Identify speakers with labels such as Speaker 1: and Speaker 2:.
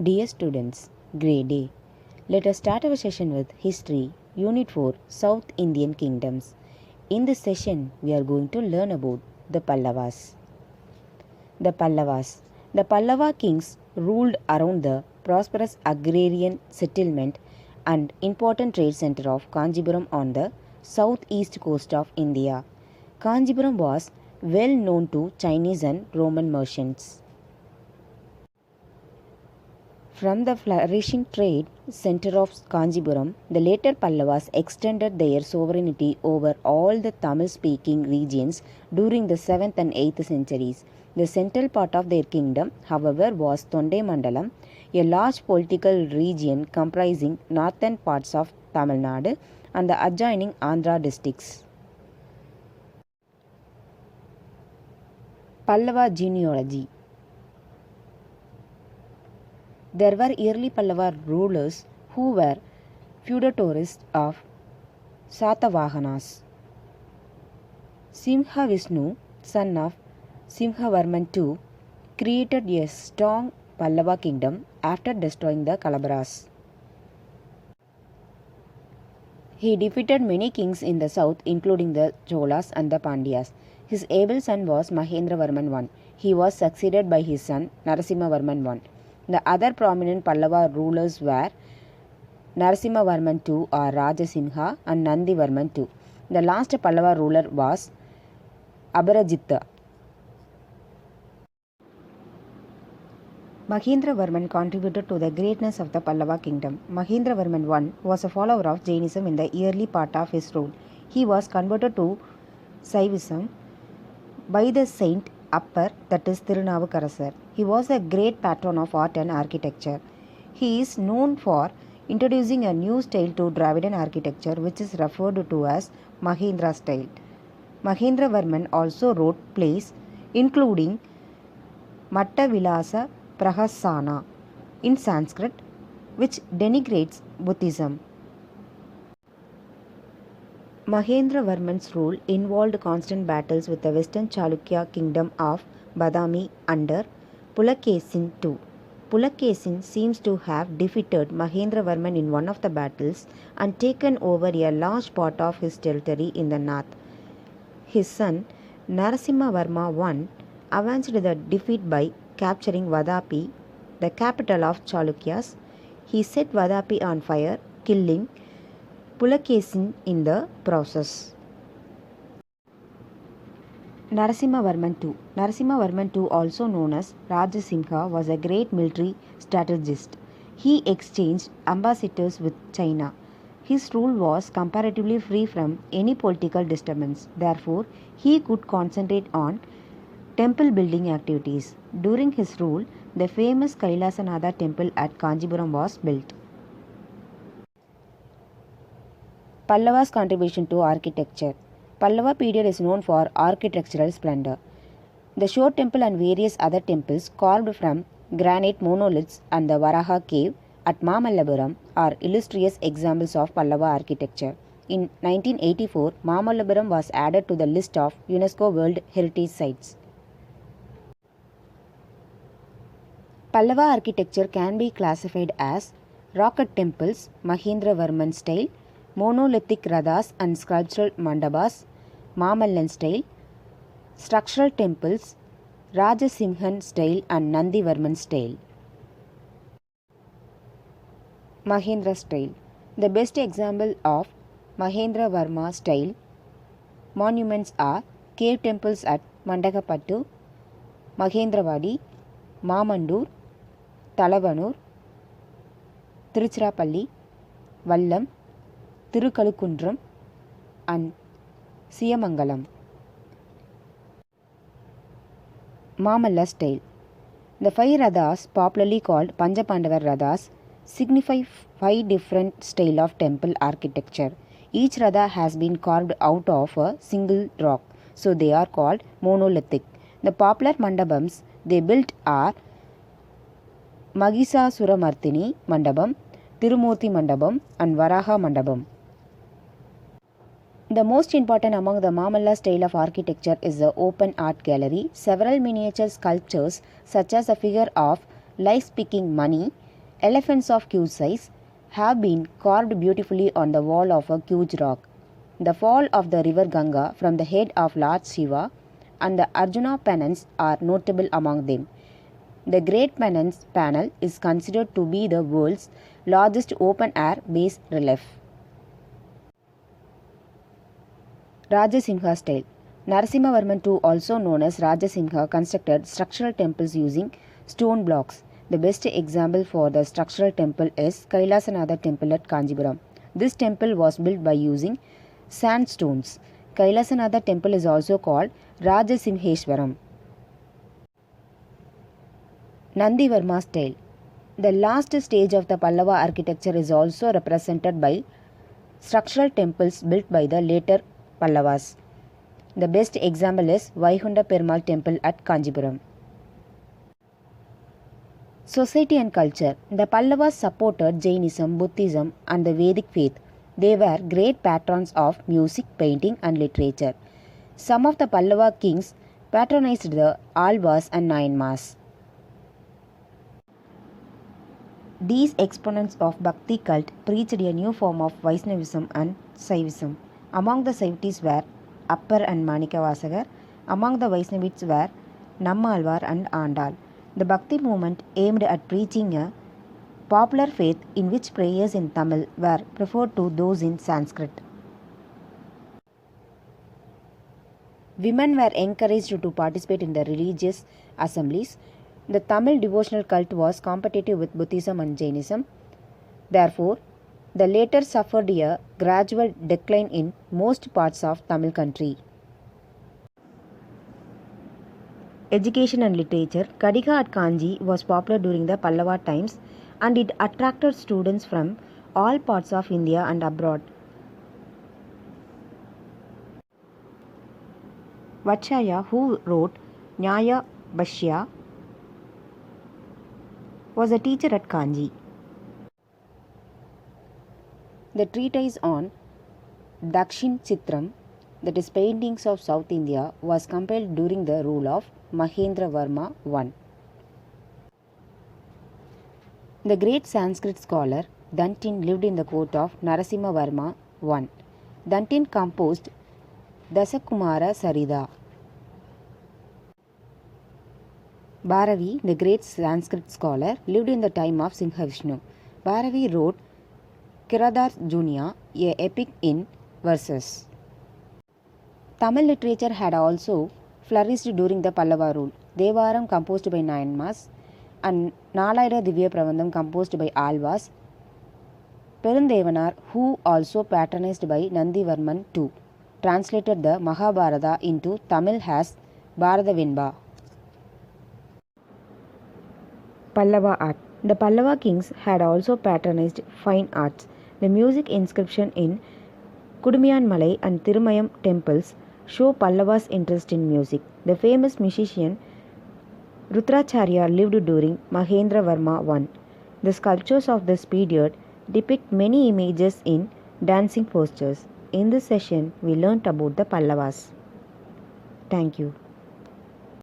Speaker 1: Dear students, great day. Let us start our session with History, Unit 4, South Indian Kingdoms. In this session, we are going to learn about the Pallavas. The Pallavas. The Pallava kings ruled around the prosperous agrarian settlement and important trade center of Kanjipuram on the southeast coast of India. Kanjipuram was well known to Chinese and Roman merchants. From the flourishing trade center of Kanjipuram, the later Pallavas extended their sovereignty over all the Tamil speaking regions during the 7th and 8th centuries. The central part of their kingdom, however, was Tondaimandalam, a large political region comprising northern parts of Tamil Nadu and the adjoining Andhra districts. Pallava genealogy. There were early Pallava rulers who were feudatories of Satavahanas. Simha Vishnu, son of Simhavarman II, created a strong Pallava kingdom after destroying the Kalabharas. He defeated many kings in the south, including the Cholas and the Pandyas. His able son was Mahendravarman I. He was succeeded by his son Narasimhavarman I. The other prominent Pallava rulers were Narasimhavarman II or Rajasimha and Nandivarman II. The last Pallava ruler was Aparajitha. Mahendravarman contributed to the greatness of the Pallava kingdom. Mahendravarman I was a follower of Jainism in the early part of his rule. He was converted to Saivism by the saint Appar, that is Thirunavukarasar. He was a great patron of art and architecture. He is known for introducing a new style to Dravidian architecture, which is referred to as Mahendra style. Mahendravarman also wrote plays including Mattavilasa Prahasana in Sanskrit, which denigrates Buddhism. Mahendravarman's rule involved constant battles with the western Chalukya kingdom of Badami under Pulakesin II. Pulakesin seems to have defeated Mahendravarman in one of the battles and taken over a large part of his territory in the north. His son Narasimhavarma I avenged the defeat by capturing Vadapi, the capital of Chalukyas. He set Vadapi on fire, killing Pulakesin in the process. Narasimhavarman II. Narasimhavarman II, also known as Rajasimha, was a great military strategist. He exchanged ambassadors with China. His rule was comparatively free from any political disturbance. Therefore, he could concentrate on temple building activities. During his rule, the famous Kailasanatha temple at Kanjipuram was built. Pallava's contribution to architecture. Pallava period is known for architectural splendor. The Shore temple and various other temples carved from granite monoliths and the Varaha cave at Mamallapuram are illustrious examples of Pallava architecture. In 1984, Mamallapuram was added to the list of UNESCO World Heritage Sites. Pallava architecture can be classified as rocket temples, Mahendravarman style, monolithic rathas and sculptural mandabas, Mamallan style, structural temples, Rajasimhan style and Nandivarman style. Mahendra style. The best example of Mahendravarma style monuments are cave temples at Mandakapattu, Mahendravadi, Mamandur, Talavanur, Tiruchirappalli, Vallam, Thirukalukundram and Siyamangalam. Mamalla style. The 5 rathas, popularly called Panchapandavar rathas, signify 5 different styles of temple architecture. Each ratha has been carved out of a single rock, so they are called monolithic. The popular mandapams they built are Mahisasuramarthini Mandapam, Tirumurti Mandapam and Varaha Mandapam. The most important among the Mamalla style of architecture is the open art gallery. Several miniature sculptures such as a figure of life speaking money, Elephants of huge size have been carved beautifully on the wall of a huge rock. The fall of the river Ganga from the head of Lord Shiva and the Arjuna penance are notable among them. The Great Penance panel is considered to be the world's largest open-air bas relief. Rajasimha style. Narasimhavarman II, also known as Rajasimha, constructed structural temples using stone blocks. The best example for the structural temple is Kailasanatha temple at Kanjipuram. This temple was built by using sandstones. Kailasanatha temple is also called Rajasimheshwaram. Nandivarma style. The last stage of the Pallava architecture is also represented by structural temples built by the later Pallavas. The best example is Vaikunta Perumal temple at Kanjipuram. Society and culture. The Pallavas supported Jainism, Buddhism and the Vedic faith. They were great patrons of music, painting and literature. Some of the Pallava kings patronized the Alvas and Nayanmars. These exponents of Bhakti cult preached a new form of Vaishnavism and Saivism. Among the Saivites were Appar and Manikavasagar. Among the Vaishnavites were Nammalvar and Andal. The Bhakti movement aimed at preaching a popular faith in which prayers in Tamil were preferred to those in Sanskrit. Women were encouraged to participate in the religious assemblies. The Tamil devotional cult was competitive with Buddhism and Jainism. Therefore, the latter suffered a gradual decline in most parts of Tamil country. Education and literature. Kadiga at Kanji was popular during the Pallava times and it attracted students from all parts of India and abroad. Vatshaya, who wrote Nyaya Bhashya, was a teacher at Kanji. The treatise on Dakshin Chitram, that is paintings of South India, was compiled during the rule of Mahendravarma I. The great Sanskrit scholar Dantin lived in the court of Narasimhavarma I. Dantin composed Dasakumara Sarida. Bharavi, the great Sanskrit scholar, lived in the time of Simhavishnu. Bharavi wrote Kiradarjunya, a epic in verses. Tamil literature had also flourished during the Pallava rule. Devaram composed by Nayanmars and Nalayira Divya Prabandham composed by Alvas. Perundevanar, who also patronized by Nandivarman II, translated the Mahabharata into Tamil as Bharatavenba. Pallava art. The Pallava kings had also patronized fine arts. The music inscription in Kudumiyanmalai and Thirumayam temples show Pallava's interest in music. The famous musician Rudracharya lived during Mahendravarma I. The sculptures of this period depict many images in dancing postures. In this session, we learnt about the Pallavas. Thank you.